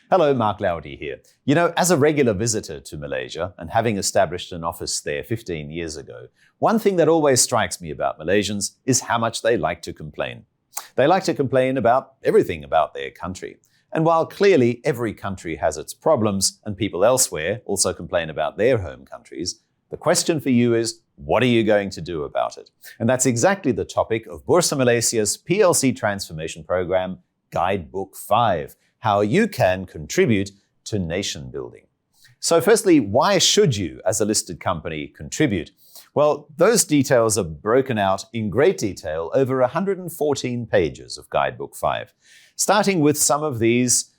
Hello, Mark Laudi here. You know, as a regular visitor to Malaysia and having established an office there 15 years ago, one thing that always strikes me about Malaysians is how much they like to complain. They like to complain about everything about their country. And while clearly every country has its problems and people elsewhere also complain about their home countries, the question for you is, what are you going to do about it? And that's exactly the topic of Bursa Malaysia's PLC transformation program, Guidebook 5, how you can contribute to nation building. So firstly, why should you, as a listed company, contribute? Well, those details are broken out in great detail over 114 pages of Guidebook 5, starting with some of these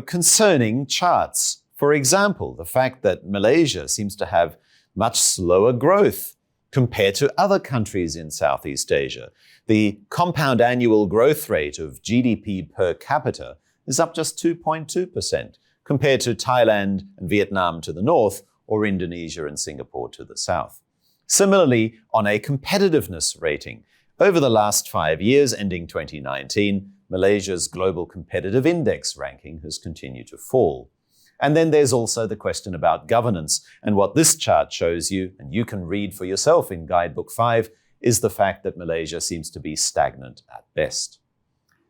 concerning charts. For example, the fact that Malaysia seems to have much slower growth compared to other countries in Southeast Asia. The compound annual growth rate of GDP per capita is up just 2.2% compared to Thailand and Vietnam to the north or Indonesia and Singapore to the south. Similarly, on a competitiveness rating, over the last 5 years ending 2019, Malaysia's Global Competitive Index ranking has continued to fall. And then there's also the question about governance. And what this chart shows you, and you can read for yourself in Guidebook 5, is the fact that Malaysia seems to be stagnant at best.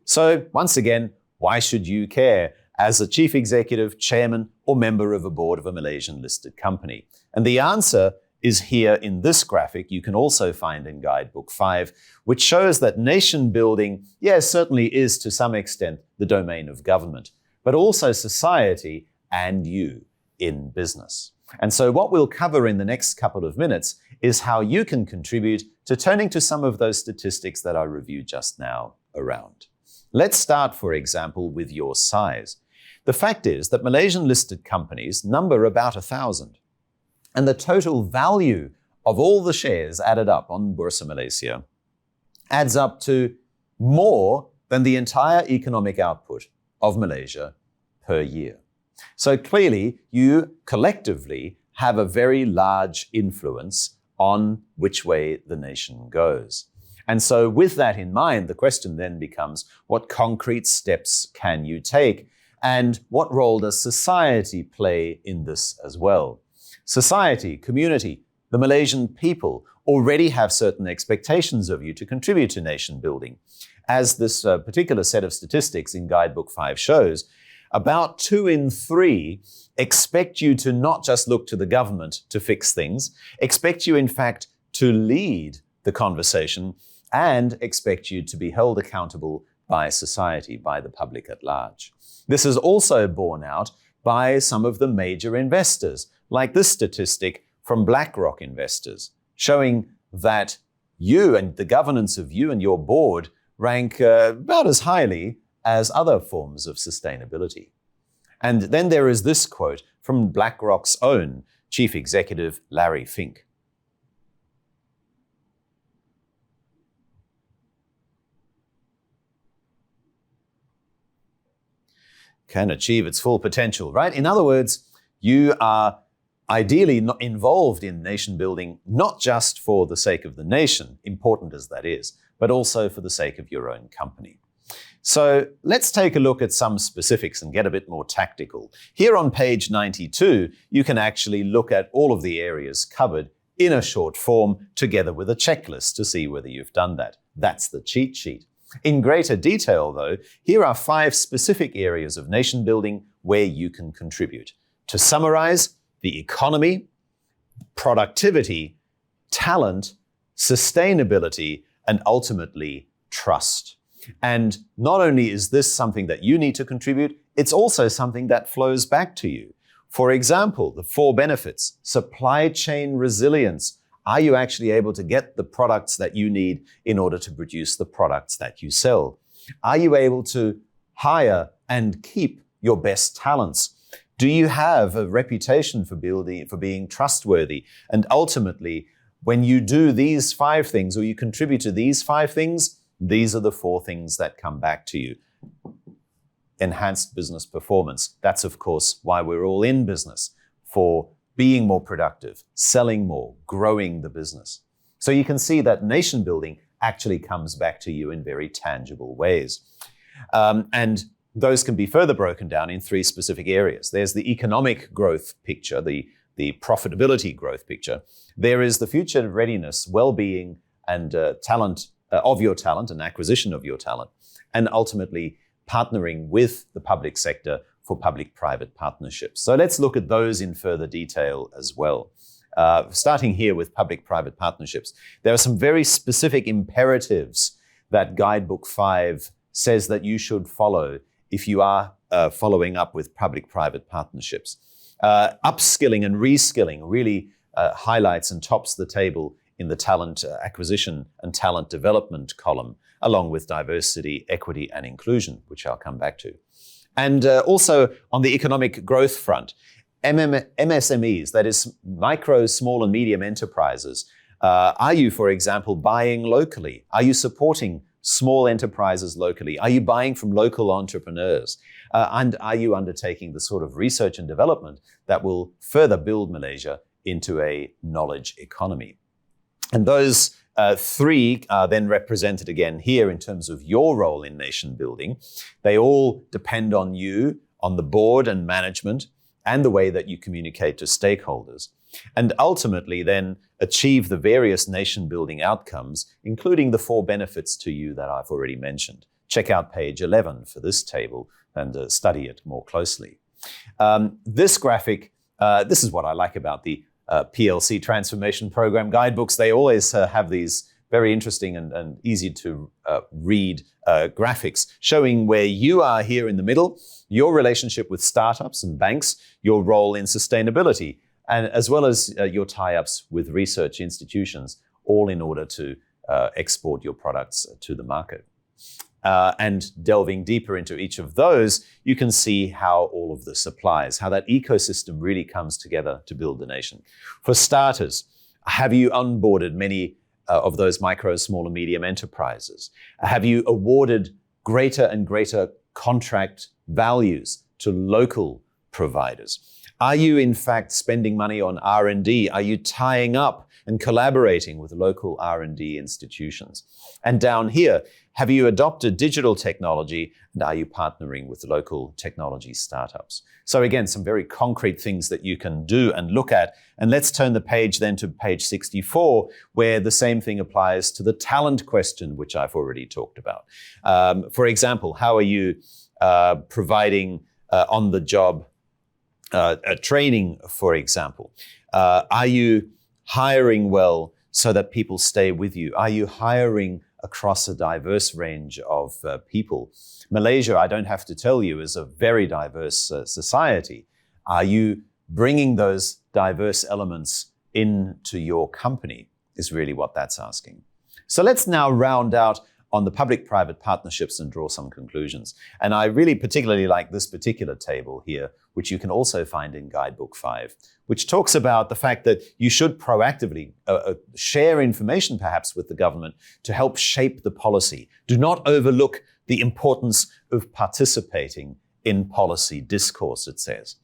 So once again, why should you care as a chief executive, chairman, or member of a board of a Malaysian listed company? And the answer is here in this graphic you can also find in Guidebook 5, which shows that nation building, yes, certainly is to some extent the domain of government, but also society and you in business. And so what we'll cover in the next couple of minutes is how you can contribute to turning to some of those statistics that I reviewed just now around. Let's start, for example, with your size. The fact is that Malaysian listed companies number about 1,000. And the total value of all the shares added up on Bursa Malaysia adds up to more than the entire economic output of Malaysia per year. So clearly, you collectively have a very large influence on which way the nation goes. And so with that in mind, the question then becomes, what concrete steps can you take? And what role does society play in this as well? Society, community, the Malaysian people already have certain expectations of you to contribute to nation building. As this particular set of statistics in Guidebook 5 shows, about 2 in 3 expect you to not just look to the government to fix things, expect you in fact to lead the conversation and expect you to be held accountable by society, by the public at large. This is also borne out by some of the major investors, like this statistic from BlackRock investors, showing that you and the governance of you and your board rank about as highly as other forms of sustainability. And then there is this quote from BlackRock's own chief executive, Larry Fink. Can achieve its full potential, right? In other words, you are ideally not involved in nation building, not just for the sake of the nation, important as that is, but also for the sake of your own company. So let's take a look at some specifics and get a bit more tactical. Here on page 92, you can actually look at all of the areas covered in a short form together with a checklist to see whether you've done that. That's the cheat sheet. In greater detail, though, here are 5 specific areas of nation building where you can contribute. To summarize, the economy, productivity, talent, sustainability, and ultimately trust. And not only is this something that you need to contribute, it's also something that flows back to you. For example, the 4 benefits: supply chain resilience. Are you actually able to get the products that you need in order to produce the products that you sell? Are you able to hire and keep your best talents? Do you have a reputation for being trustworthy? And ultimately, when you do these 5 things, or you contribute to these 5 things, these are the 4 things that come back to you. Enhanced business performance. That's, of course, why we're all in business, for being more productive, selling more, growing the business. So you can see that nation building actually comes back to you in very tangible ways. And those can be further broken down in three specific areas. There's the economic growth picture, the profitability growth picture. There is the future readiness, well-being, and talent of your talent and acquisition of your talent, and ultimately partnering with the public sector for public-private partnerships. So let's look at those in further detail as well. Starting here with public-private partnerships, there are some very specific imperatives that Guidebook 5 says that you should follow if you are following up with public-private partnerships. Upskilling and reskilling really highlights and tops the table in the talent acquisition and talent development column, along with diversity, equity, and inclusion, which I'll come back to. And also on the economic growth front, MSMEs, that is micro, small, and medium enterprises. Are you, for example, buying locally? Are you supporting small enterprises locally? Are you buying from local entrepreneurs? And are you undertaking the sort of research and development that will further build Malaysia into a knowledge economy? And those three are then represented again here in terms of your role in nation building. They all depend on you, on the board and management, and the way that you communicate to stakeholders, and ultimately then achieve the various nation-building outcomes, including the 4 benefits to you that I've already mentioned. Check out page 11 for this table and study it more closely. This graphic, this is what I like about the PLC transformation program guidebooks. They always have these very interesting and easy to read graphics showing where you are here in the middle, your relationship with startups and banks, your role in sustainability, and as well as your tie-ups with research institutions, all in order to export your products to the market. And delving deeper into each of those, you can see how all of this applies, how that ecosystem really comes together to build the nation. For starters, have you onboarded many of those micro, small, and medium enterprises? Have you awarded greater and greater contract values to local providers? Are you, in fact, spending money on R&D? Are you tying up and collaborating with local R&D institutions? And down here, have you adopted digital technology, and are you partnering with local technology startups? So again, some very concrete things that you can do and look at. And let's turn the page then to page 64, where the same thing applies to the talent question, which I've already talked about. For example, how are you providing on-the-job training, for example? Are you hiring well so that people stay with you? Are you hiring across a diverse range of people? Malaysia, I don't have to tell you, is a very diverse society. Are you bringing those diverse elements into your company is really what that's asking. So let's now round out on the public-private partnerships and draw some conclusions. And I really particularly like this particular table here, which you can also find in Guidebook 5, which talks about the fact that you should proactively share information perhaps with the government to help shape the policy. Do not overlook the importance of participating in policy discourse, it says.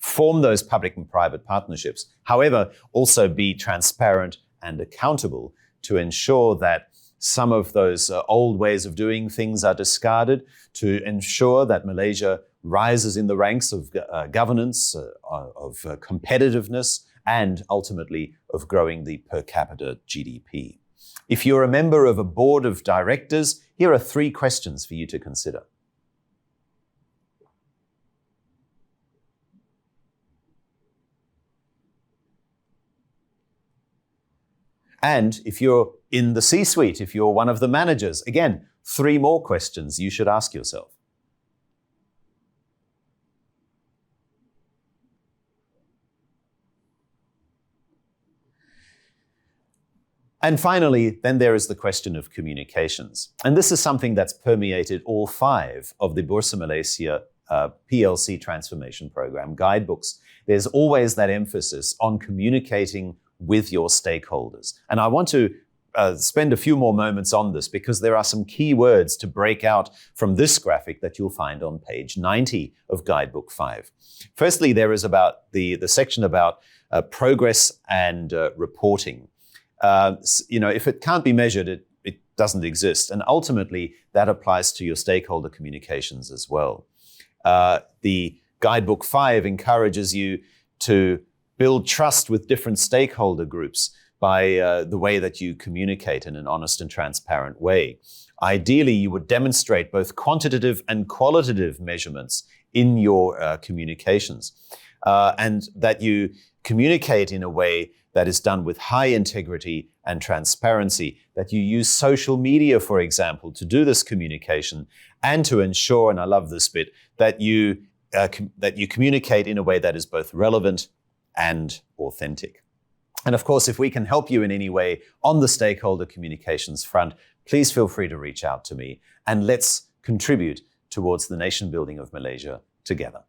Form those public and private partnerships. However, also be transparent and accountable to ensure that some of those old ways of doing things are discarded, to ensure that Malaysia rises in the ranks of governance, of competitiveness, and ultimately of growing the per capita GDP. If you're a member of a board of directors, here are 3 questions for you to consider. And if you're in the C-suite, if you're one of the managers, again, 3 more questions you should ask yourself. And finally, then there is the question of communications. And this is something that's permeated all 5 of the Bursa Malaysia PLC transformation program guidebooks. There's always that emphasis on communicating with your stakeholders. And I want to spend a few more moments on this because there are some key words to break out from this graphic that you'll find on page 90 of Guidebook 5. Firstly, there is about the section about progress and reporting. If it can't be measured, it doesn't exist. And ultimately, that applies to your stakeholder communications as well. The Guidebook 5 encourages you to build trust with different stakeholder groups by the way that you communicate in an honest and transparent way. Ideally, you would demonstrate both quantitative and qualitative measurements in your communications, and that you communicate in a way that is done with high integrity and transparency, that you use social media, for example, to do this communication, and to ensure, and I love this bit, that you communicate in a way that is both relevant and authentic. And of course, if we can help you in any way on the stakeholder communications front, please feel free to reach out to me, and let's contribute towards the nation building of Malaysia together.